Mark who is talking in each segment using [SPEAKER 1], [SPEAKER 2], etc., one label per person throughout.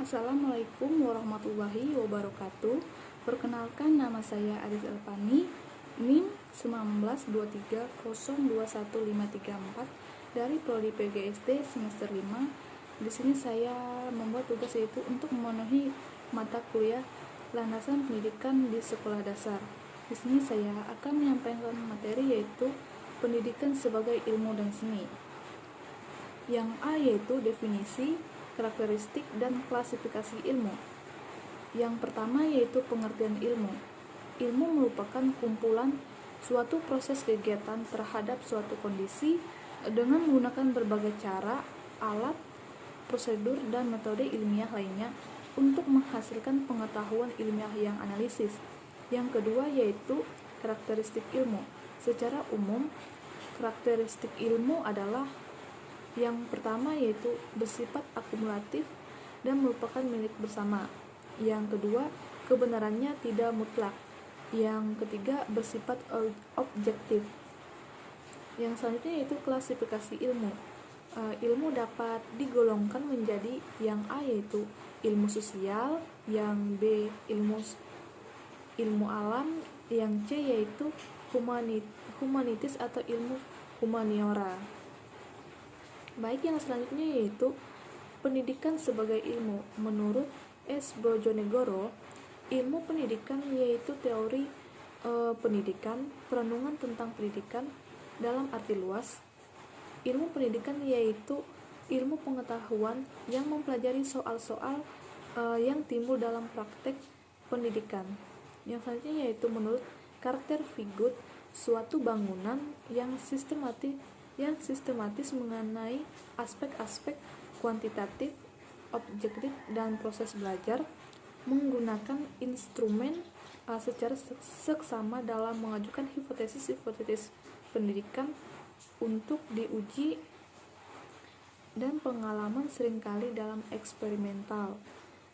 [SPEAKER 1] Assalamualaikum warahmatullahi wabarakatuh. Perkenalkan, nama saya Aris Elpani, NIM 192302154 dari Prodi PGSD semester 5. Di sini saya membuat tugas yaitu untuk memenuhi mata kuliah landasan pendidikan di sekolah dasar. Di sini saya akan menyampaikan materi yaitu pendidikan sebagai ilmu dan seni. Yang A yaitu definisi, karakteristik, dan klasifikasi ilmu. Yang pertama yaitu pengertian ilmu. Ilmu merupakan kumpulan suatu proses kegiatan terhadap suatu kondisi dengan menggunakan berbagai cara, alat, prosedur, dan metode ilmiah lainnya untuk menghasilkan pengetahuan ilmiah yang analisis. Yang kedua yaitu karakteristik ilmu. Secara umum, karakteristik ilmu adalah yang pertama yaitu bersifat akumulatif dan merupakan milik bersama. Yang kedua, kebenarannya tidak mutlak. Yang ketiga, bersifat objektif. Yang selanjutnya yaitu klasifikasi ilmu. Ilmu dapat digolongkan menjadi yang A yaitu ilmu sosial, yang B ilmu alam, yang C yaitu humanitis atau ilmu humaniora. Baik, yang selanjutnya yaitu pendidikan sebagai ilmu. Menurut S. Brojonegoro, ilmu pendidikan yaitu teori pendidikan, perenungan tentang pendidikan dalam arti luas. Ilmu pendidikan yaitu ilmu pengetahuan yang mempelajari soal-soal yang timbul dalam praktek pendidikan. Yang selanjutnya yaitu menurut Carter Vigut, suatu bangunan yang sistematis mengenai aspek-aspek kuantitatif, objektif, dan proses belajar menggunakan instrumen secara seksama dalam mengajukan hipotesis pendidikan untuk diuji dan pengalaman seringkali dalam eksperimental.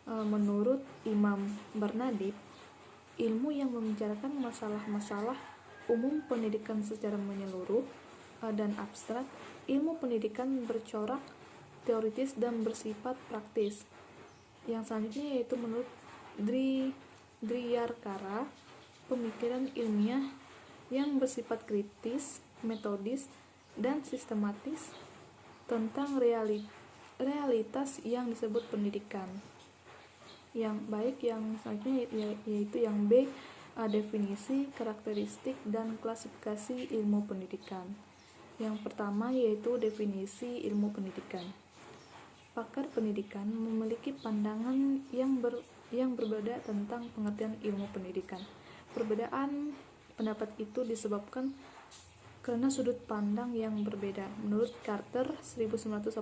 [SPEAKER 1] Menurut Imam Bernadib, ilmu yang membicarakan masalah-masalah umum pendidikan secara menyeluruh dan abstrak, ilmu pendidikan bercorak teoritis dan bersifat praktis. Yang selanjutnya yaitu menurut Driyarkara, pemikiran ilmiah yang bersifat kritis, metodis, dan sistematis tentang realitas yang disebut pendidikan. Yang baik, yang selanjutnya yaitu yang B, definisi, karakteristik, dan klasifikasi ilmu pendidikan. Yang pertama yaitu definisi ilmu pendidikan. Pakar pendidikan memiliki pandangan yang berbeda tentang pengertian ilmu pendidikan. Perbedaan pendapat itu disebabkan karena sudut pandang yang berbeda. Menurut Carter 1985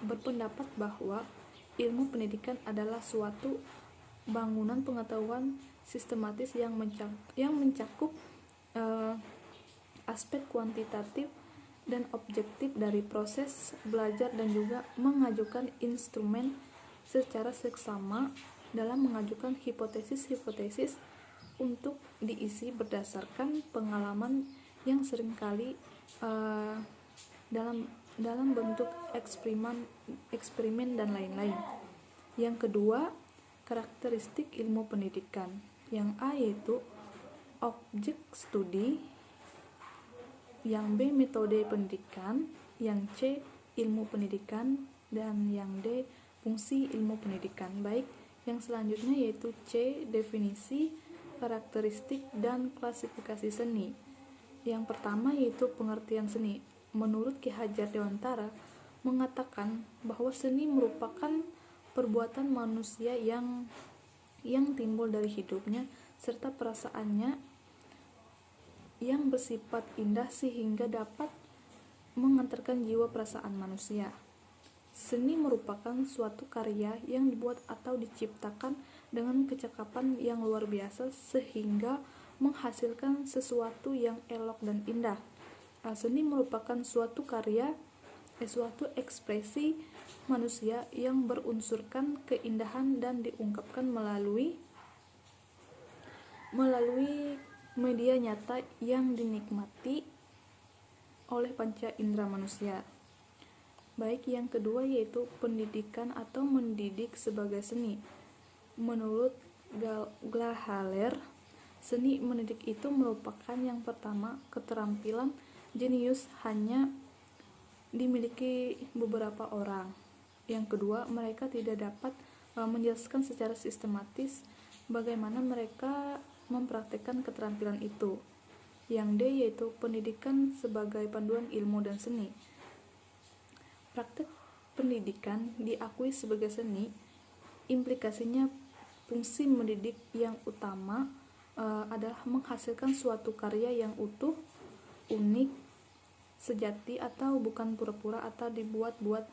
[SPEAKER 1] berpendapat bahwa ilmu pendidikan adalah suatu bangunan pengetahuan sistematis yang mencakup aspek kuantitatif dan objektif dari proses belajar dan juga mengajukan instrumen secara seksama dalam mengajukan hipotesis untuk diisi berdasarkan pengalaman yang seringkali dalam bentuk eksperimen dan lain-lain. Yang kedua, karakteristik ilmu pendidikan. Yang A yaitu objek studi, yang B metode pendidikan, yang C ilmu pendidikan, dan yang D fungsi ilmu pendidikan. Baik, yang selanjutnya yaitu C definisi, karakteristik, dan klasifikasi seni. Yang pertama yaitu pengertian seni. Menurut Ki Hajar Dewantara mengatakan bahwa seni merupakan perbuatan manusia yang timbul dari hidupnya serta perasaannya yang bersifat indah sehingga dapat mengantarkan jiwa perasaan manusia. Seni merupakan suatu karya yang dibuat atau diciptakan dengan kecakapan yang luar biasa sehingga menghasilkan sesuatu yang elok dan indah. Seni merupakan suatu suatu ekspresi manusia yang berunsurkan keindahan dan diungkapkan melalui media nyata yang dinikmati oleh panca indera manusia. Baik yang kedua yaitu pendidikan atau mendidik sebagai seni. Menurut Glahaler, seni mendidik itu merupakan yang pertama keterampilan jenius hanya dimiliki beberapa orang. Yang kedua, mereka tidak dapat menjelaskan secara sistematis bagaimana mereka mempraktikkan keterampilan itu. Yang D yaitu pendidikan sebagai panduan ilmu dan seni. Praktek pendidikan diakui sebagai seni, implikasinya fungsi mendidik yang utama adalah menghasilkan suatu karya yang utuh, unik, sejati atau bukan pura-pura atau dibuat-buat.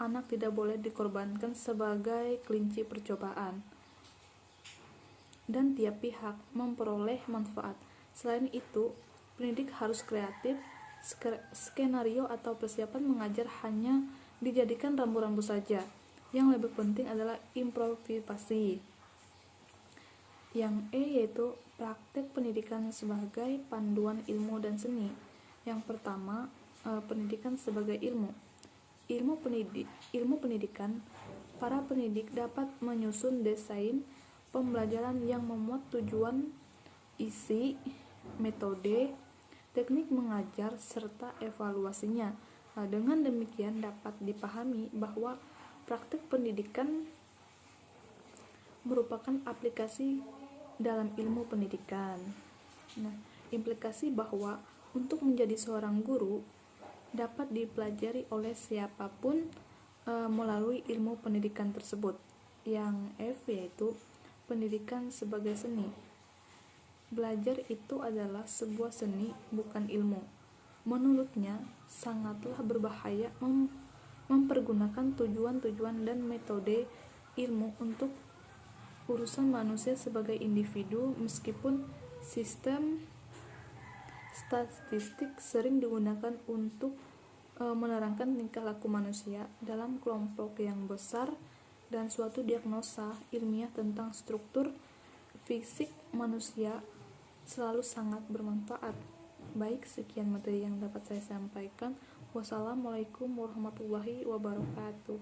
[SPEAKER 1] Anak tidak boleh dikorbankan sebagai kelinci percobaan, dan tiap pihak memperoleh manfaat. Selain itu, pendidik harus kreatif. Skenario atau persiapan mengajar hanya dijadikan rambu-rambu saja. Yang lebih penting adalah improvisasi. Yang E yaitu praktek pendidikan sebagai panduan ilmu dan seni. Yang pertama, pendidikan sebagai ilmu. Ilmu pendidikan, para pendidik dapat menyusun desain pembelajaran yang memuat tujuan, isi, metode, teknik mengajar, serta evaluasinya. Dengan demikian dapat dipahami bahwa praktek pendidikan merupakan aplikasi dalam ilmu pendidikan. Implikasi bahwa untuk menjadi seorang guru dapat dipelajari oleh siapapun melalui ilmu pendidikan tersebut. Yang F yaitu pendidikan sebagai seni. Belajar itu adalah sebuah seni, bukan ilmu. Menurutnya, sangatlah berbahaya mempergunakan tujuan-tujuan dan metode ilmu untuk urusan manusia sebagai individu, meskipun sistem statistik sering digunakan untuk menerangkan tingkah laku manusia dalam kelompok yang besar, dan suatu diagnosa ilmiah tentang struktur fisik manusia selalu sangat bermanfaat. Baik, sekian materi yang dapat saya sampaikan. Wassalamualaikum warahmatullahi wabarakatuh.